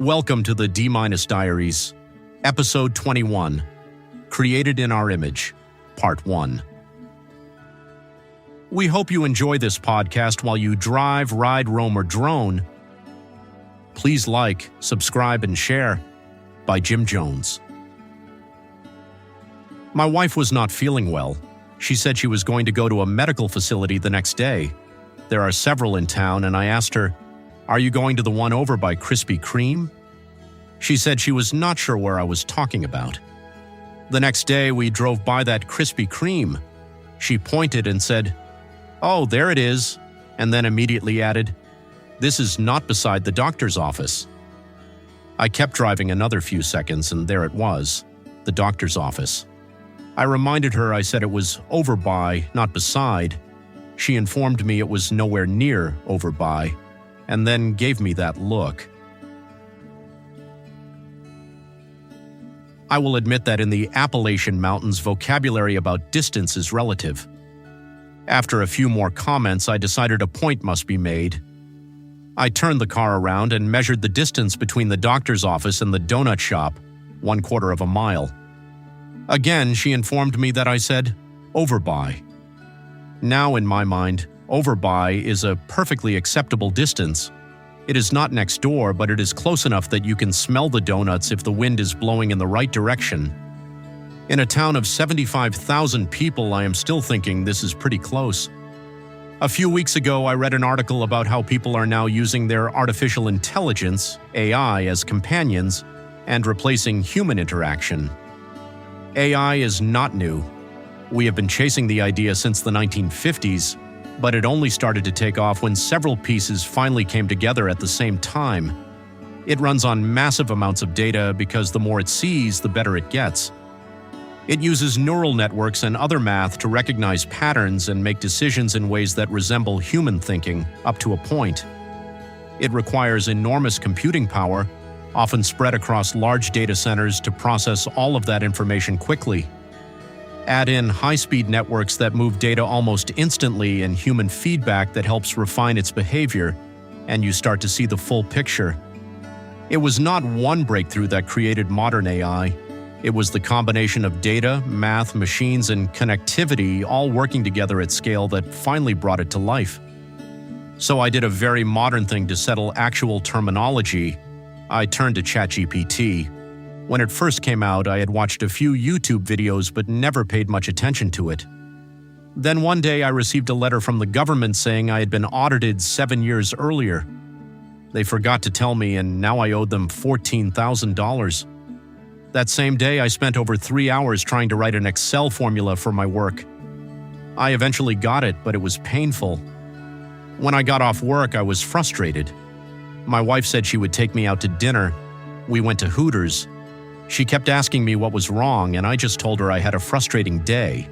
Welcome to the D-Minus Diaries, Episode 21, Created in Our Image, Part 1. We hope you enjoy this podcast while you drive, ride, roam, or drone. Please like, subscribe, and share. By Jim Jones. My wife was not feeling well. She said she was going to go to a medical facility the next day. There are several in town, and I asked her, "Are you going to the one over by Krispy Kreme?" She said she was not sure where I was talking about. The next day, we drove by that Krispy Kreme. She pointed and said, "Oh, there it is," and then immediately added, "This is not beside the doctor's office." I kept driving another few seconds, and there it was, the doctor's office. I reminded her I said it was over by, not beside. She informed me it was nowhere near over by, and then gave me that look. I will admit that in the Appalachian Mountains, vocabulary about distance is relative. After a few more comments, I decided a point must be made. I turned the car around and measured the distance between the doctor's office and the donut shop, 1/4 of a mile. Again, she informed me that I said, "over by." Now, in my mind, over by is a perfectly acceptable distance. It is not next door, but it is close enough that you can smell the donuts if the wind is blowing in the right direction. In a town of 75,000 people, I am still thinking this is pretty close. A few weeks ago, I read an article about how people are now using their artificial intelligence, AI, as companions and replacing human interaction. AI is not new. We have been chasing the idea since the 1950s, but it only started to take off when several pieces finally came together at the same time. It runs on massive amounts of data because the more it sees, the better it gets. It uses neural networks and other math to recognize patterns and make decisions in ways that resemble human thinking, up to a point. It requires enormous computing power, often spread across large data centers to process all of that information quickly. Add in high-speed networks that move data almost instantly and human feedback that helps refine its behavior, and you start to see the full picture. It was not one breakthrough that created modern AI. It was the combination of data, math, machines, and connectivity all working together at scale that finally brought it to life. So I did a very modern thing to settle actual terminology. I turned to ChatGPT. When it first came out, I had watched a few YouTube videos but never paid much attention to it. Then one day I received a letter from the government saying I had been audited 7 years earlier. They forgot to tell me, and now I owed them $14,000. That same day, I spent over 3 hours trying to write an Excel formula for my work. I eventually got it, but it was painful. When I got off work, I was frustrated. My wife said she would take me out to dinner. We went to Hooters. She kept asking me what was wrong, and I just told her I had a frustrating day.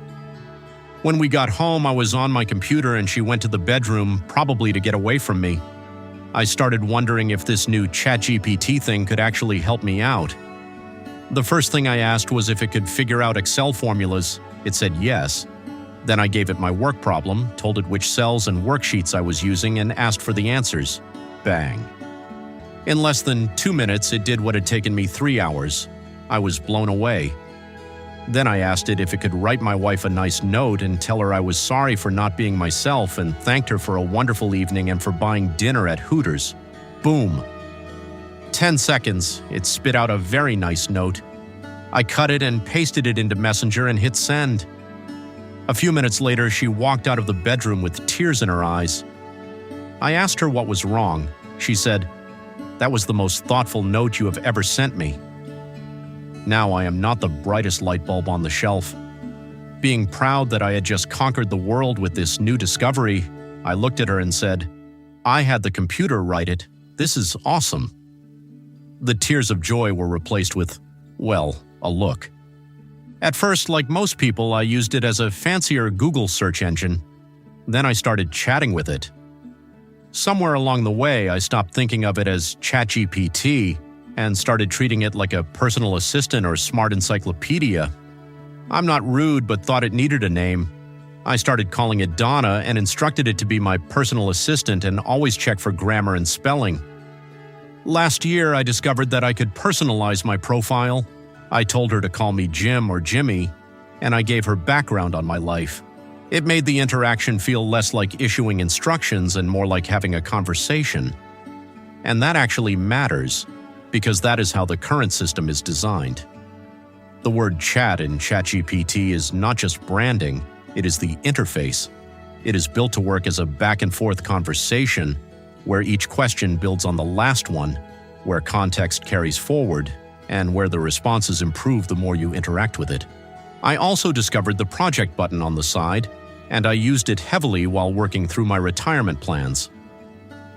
When we got home, I was on my computer and she went to the bedroom, probably to get away from me. I started wondering if this new ChatGPT thing could actually help me out. The first thing I asked was if it could figure out Excel formulas. It said yes. Then I gave it my work problem, told it which cells and worksheets I was using, and asked for the answers. Bang. In less than 2 minutes, it did what had taken me 3 hours. I was blown away. Then I asked it if it could write my wife a nice note and tell her I was sorry for not being myself and thanked her for a wonderful evening and for buying dinner at Hooters. Boom. 10 seconds, it spit out a very nice note. I cut it and pasted it into Messenger and hit send. A few minutes later, she walked out of the bedroom with tears in her eyes. I asked her what was wrong. She said, "That was the most thoughtful note you have ever sent me." Now I am not the brightest light bulb on the shelf. Being proud that I had just conquered the world with this new discovery, I looked at her and said, "I had the computer write it. This is awesome." The tears of joy were replaced with, well, a look. At first, like most people, I used it as a fancier Google search engine. Then I started chatting with it. Somewhere along the way, I stopped thinking of it as ChatGPT and started treating it like a personal assistant or smart encyclopedia. I'm not rude, but thought it needed a name. I started calling it Donna and instructed it to be my personal assistant and always check for grammar and spelling. Last year, I discovered that I could personalize my profile. I told her to call me Jim or Jimmy, and I gave her background on my life. It made the interaction feel less like issuing instructions and more like having a conversation. And that actually matters, because that is how the current system is designed. The word chat in ChatGPT is not just branding, it is the interface. It is built to work as a back-and-forth conversation, where each question builds on the last one, where context carries forward, and where the responses improve the more you interact with it. I also discovered the project button on the side, and I used it heavily while working through my retirement plans.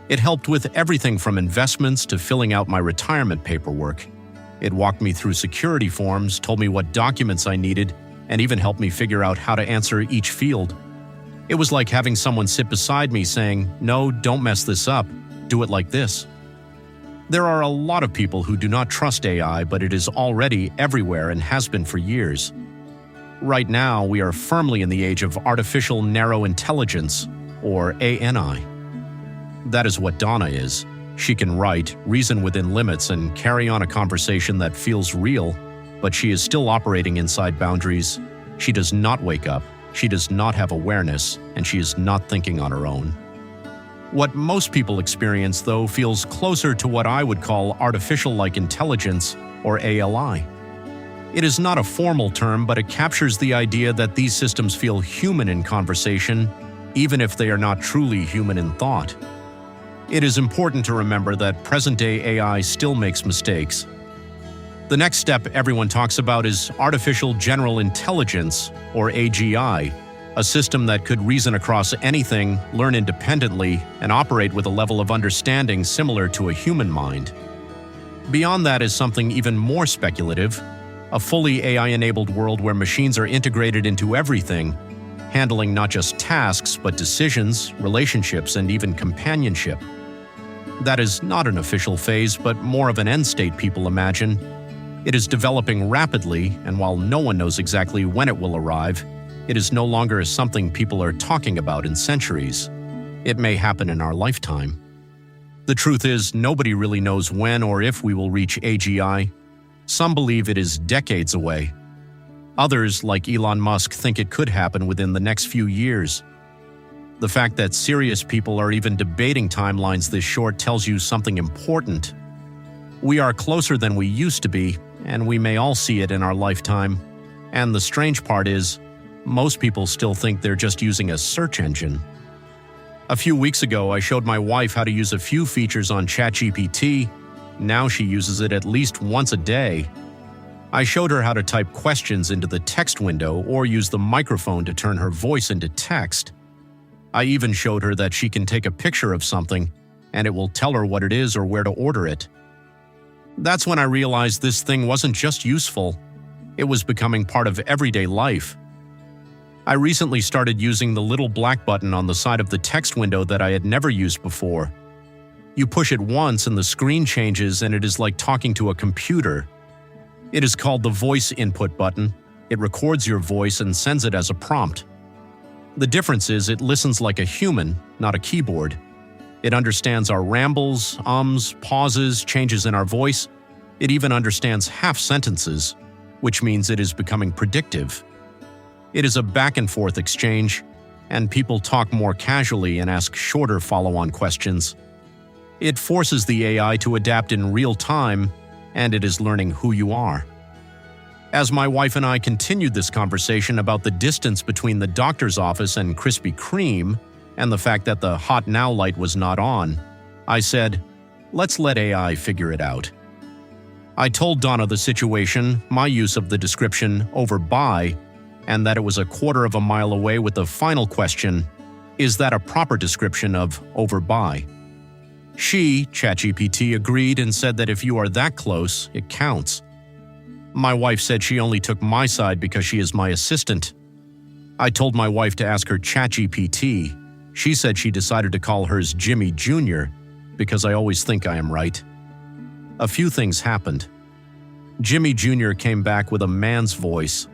It helped with everything from investments to filling out my retirement paperwork. It walked me through security forms, told me what documents I needed, and even helped me figure out how to answer each field. It was like having someone sit beside me saying, "No, don't mess this up. Do it like this." There are a lot of people who do not trust AI, but it is already everywhere and has been for years. Right now, we are firmly in the age of artificial narrow intelligence, or ANI. That is what Donna is. She can write, reason within limits, and carry on a conversation that feels real, but she is still operating inside boundaries. She does not wake up, she does not have awareness, and she is not thinking on her own. What most people experience, though, feels closer to what I would call artificial-like intelligence, or ALI. It is not a formal term, but it captures the idea that these systems feel human in conversation, even if they are not truly human in thought. It is important to remember that present-day AI still makes mistakes. The next step everyone talks about is Artificial General Intelligence, or AGI, a system that could reason across anything, learn independently, and operate with a level of understanding similar to a human mind. Beyond that is something even more speculative, a fully AI-enabled world where machines are integrated into everything, handling not just tasks but decisions, relationships, and even companionship. That is not an official phase, but more of an end state people imagine. It is developing rapidly, and while no one knows exactly when it will arrive, it is no longer something people are talking about in centuries. It may happen in our lifetime. The truth is, nobody really knows when or if we will reach AGI. Some believe it is decades away. Others, like Elon Musk, think it could happen within the next few years. The fact that serious people are even debating timelines this short tells you something important. We are closer than we used to be, and we may all see it in our lifetime. And the strange part is, most people still think they're just using a search engine. A few weeks ago, I showed my wife how to use a few features on ChatGPT. Now she uses it at least once a day. I showed her how to type questions into the text window or use the microphone to turn her voice into text. I even showed her that she can take a picture of something, and it will tell her what it is or where to order it. That's when I realized this thing wasn't just useful, it was becoming part of everyday life. I recently started using the little black button on the side of the text window that I had never used before. You push it once and the screen changes, and it is like talking to a computer. It is called the voice input button. It records your voice and sends it as a prompt. The difference is it listens like a human, not a keyboard. It understands our rambles, pauses, changes in our voice. It even understands half sentences, which means it is becoming predictive. It is a back-and-forth exchange, and people talk more casually and ask shorter follow-on questions. It forces the AI to adapt in real time, and it is learning who you are. As my wife and I continued this conversation about the distance between the doctor's office and Krispy Kreme, and the fact that the Hot Now light was not on, I said, "Let's let AI figure it out." I told Donna the situation, my use of the description "over by," and that it was a quarter of a mile away with the final question, "Is that a proper description of over by?" She, ChatGPT, agreed and said that if you are that close, it counts. My wife said she only took my side because she is my assistant. I told my wife to ask her ChatGPT. She said she decided to call hers Jimmy Jr. because I always think I am right. A few things happened. Jimmy Jr. came back with a man's voice.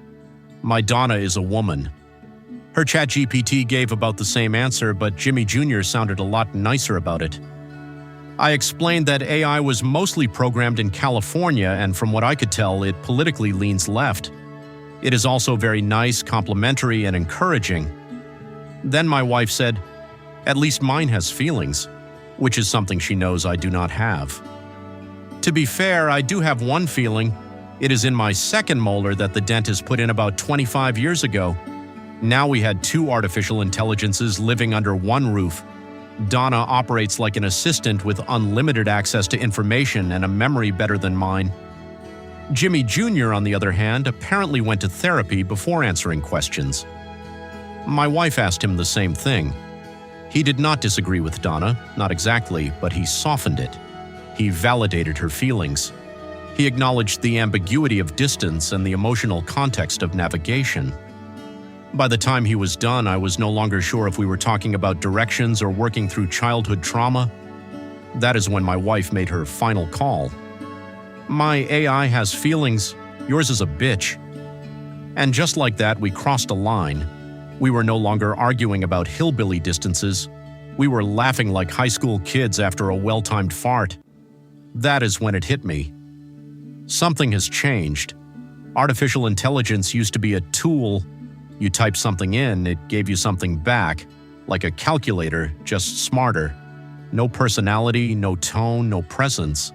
My Donna is a woman. Her ChatGPT gave about the same answer, but Jimmy Jr. sounded a lot nicer about it. I explained that AI was mostly programmed in California, and from what I could tell, it politically leans left. It is also very nice, complimentary, and encouraging. Then my wife said, "At least mine has feelings," which is something she knows I do not have. To be fair, I do have one feeling. It is in my second molar that the dentist put in about 25 years ago. Now we had two artificial intelligences living under one roof. Donna operates like an assistant with unlimited access to information and a memory better than mine. Jimmy Jr., on the other hand, apparently went to therapy before answering questions. My wife asked him the same thing. He did not disagree with Donna, not exactly, but he softened it. He validated her feelings. He acknowledged the ambiguity of distance and the emotional context of navigation. By the time he was done, I was no longer sure if we were talking about directions or working through childhood trauma. That is when my wife made her final call. "My AI has feelings. Yours is a bitch." And just like that, we crossed a line. We were no longer arguing about hillbilly distances. We were laughing like high school kids after a well-timed fart. That is when it hit me. Something has changed. Artificial intelligence used to be a tool. You typed something in, it gave you something back, like a calculator, just smarter. No personality, no tone, no presence.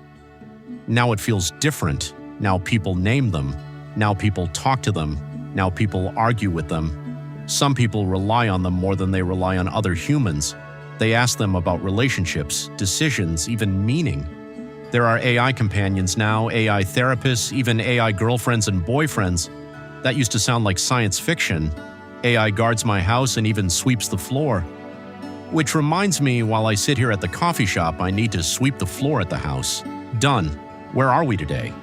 Now it feels different. Now people name them. Now people talk to them. Now people argue with them. Some people rely on them more than they rely on other humans. They ask them about relationships, decisions, even meaning. There are AI companions now, AI therapists, even AI girlfriends and boyfriends. That used to sound like science fiction. AI guards my house and even sweeps the floor. Which reminds me, while I sit here at the coffee shop, I need to sweep the floor at the house. Done. Where are we today?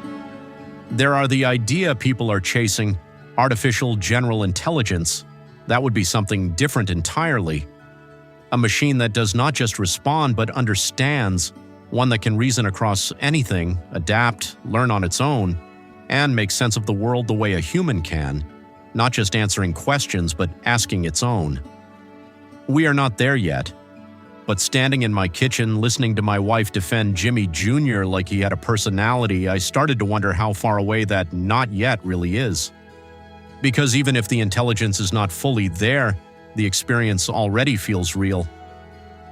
There are the idea people are chasing, artificial general intelligence. That would be something different entirely. A machine that does not just respond but understands, one that can reason across anything, adapt, learn on its own, and make sense of the world the way a human can, not just answering questions but asking its own. We are not there yet, but standing in my kitchen listening to my wife defend Jimmy Jr. like he had a personality, I started to wonder how far away that "not yet" really is. Because even if the intelligence is not fully there, the experience already feels real.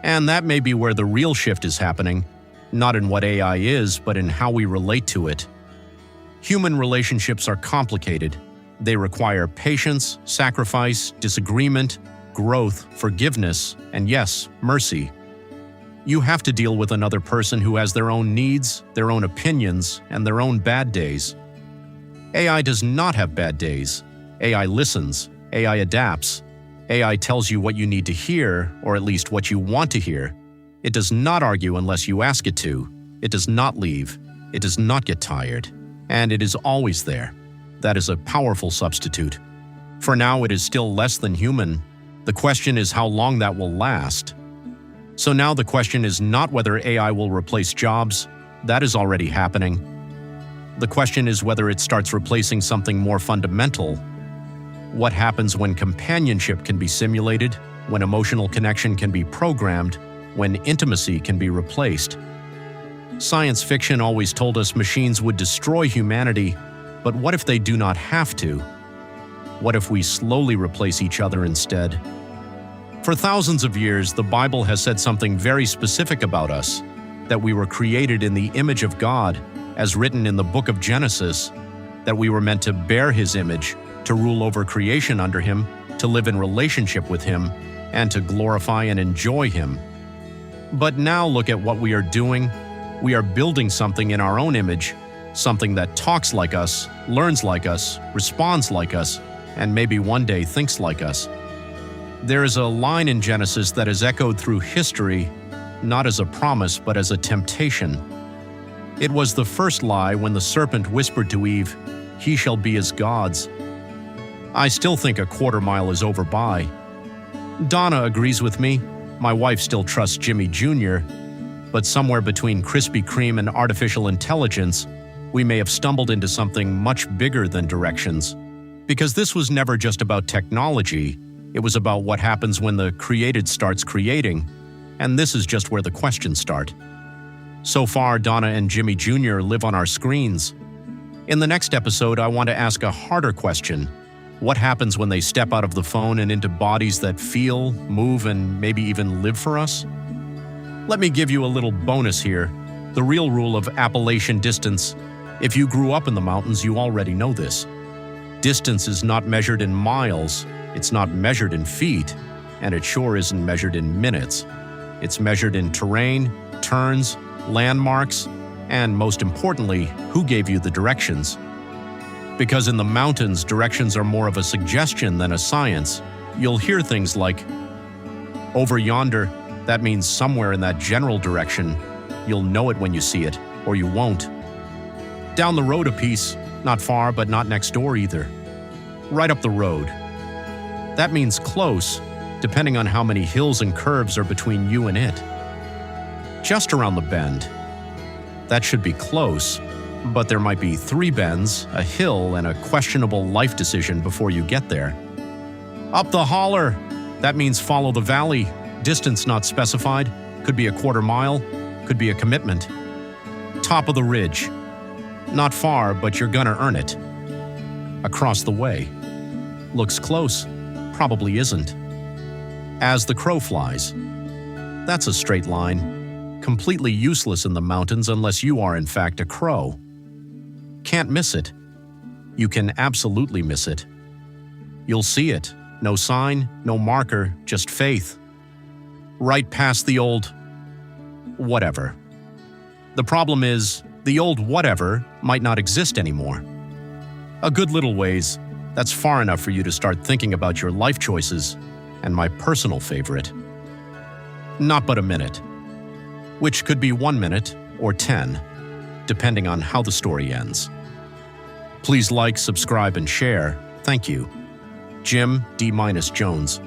And that may be where the real shift is happening, not in what AI is, but in how we relate to it. Human relationships are complicated. They require patience, sacrifice, disagreement, growth, forgiveness, and yes, mercy. You have to deal with another person who has their own needs, their own opinions, and their own bad days. AI does not have bad days. AI listens. AI adapts. AI tells you what you need to hear, or at least what you want to hear. It does not argue unless you ask it to. It does not leave. It does not get tired. And it is always there. That is a powerful substitute. For now, it is still less than human. The question is how long that will last. So now the question is not whether AI will replace jobs. That is already happening. The question is whether it starts replacing something more fundamental. What happens when companionship can be simulated, when emotional connection can be programmed, when intimacy can be replaced? Science fiction always told us machines would destroy humanity, but what if they do not have to? What if we slowly replace each other instead? For thousands of years, the Bible has said something very specific about us, that we were created in the image of God, as written in the book of Genesis, that we were meant to bear His image, to rule over creation under Him, to live in relationship with Him, and to glorify and enjoy Him. But now look at what we are doing. We are building something in our own image, something that talks like us, learns like us, responds like us, and maybe one day thinks like us. There is a line in Genesis that is echoed through history, not as a promise but as a temptation. It was the first lie when the serpent whispered to Eve, "He shall be as gods." I still think a quarter mile is over by. Donna agrees with me. My wife still trusts Jimmy Jr., but somewhere between Krispy Kreme and artificial intelligence, we may have stumbled into something much bigger than directions. Because this was never just about technology, it was about what happens when the created starts creating, and this is just where the questions start. So far, Donna and Jimmy Jr. live on our screens. In the next episode, I want to ask a harder question. What happens when they step out of the phone and into bodies that feel, move, and maybe even live for us? Let me give you a little bonus here. The real rule of Appalachian distance. If you grew up in the mountains, you already know this. Distance is not measured in miles, it's not measured in feet, and it sure isn't measured in minutes. It's measured in terrain, turns, landmarks, and most importantly, who gave you the directions. Because in the mountains, directions are more of a suggestion than a science. You'll hear things like, "Over yonder," that means somewhere in that general direction. You'll know it when you see it, or you won't. "Down the road a piece," not far, but not next door either. "Right up the road." That means close, depending on how many hills and curves are between you and it. "Just around the bend." That should be close, but there might be 3 bends, a hill, and a questionable life decision before you get there. "Up the holler." That means follow the valley. Distance not specified. Could be a quarter mile. Could be a commitment. "Top of the ridge." Not far, but you're gonna earn it. "Across the way." Looks close. Probably isn't. "As the crow flies." That's a straight line. Completely useless in the mountains unless you are in fact a crow. Can't miss it. You can absolutely miss it. You'll see it. No sign, no marker, just faith. Right past the old whatever. The problem is, the old whatever might not exist anymore. A good little ways, that's far enough for you to start thinking about your life choices, and my personal favorite. Not but a minute. Which could be 1 minute or 10, depending on how the story ends. Please like, subscribe, and share. Thank you. Jim D-Minus Jones.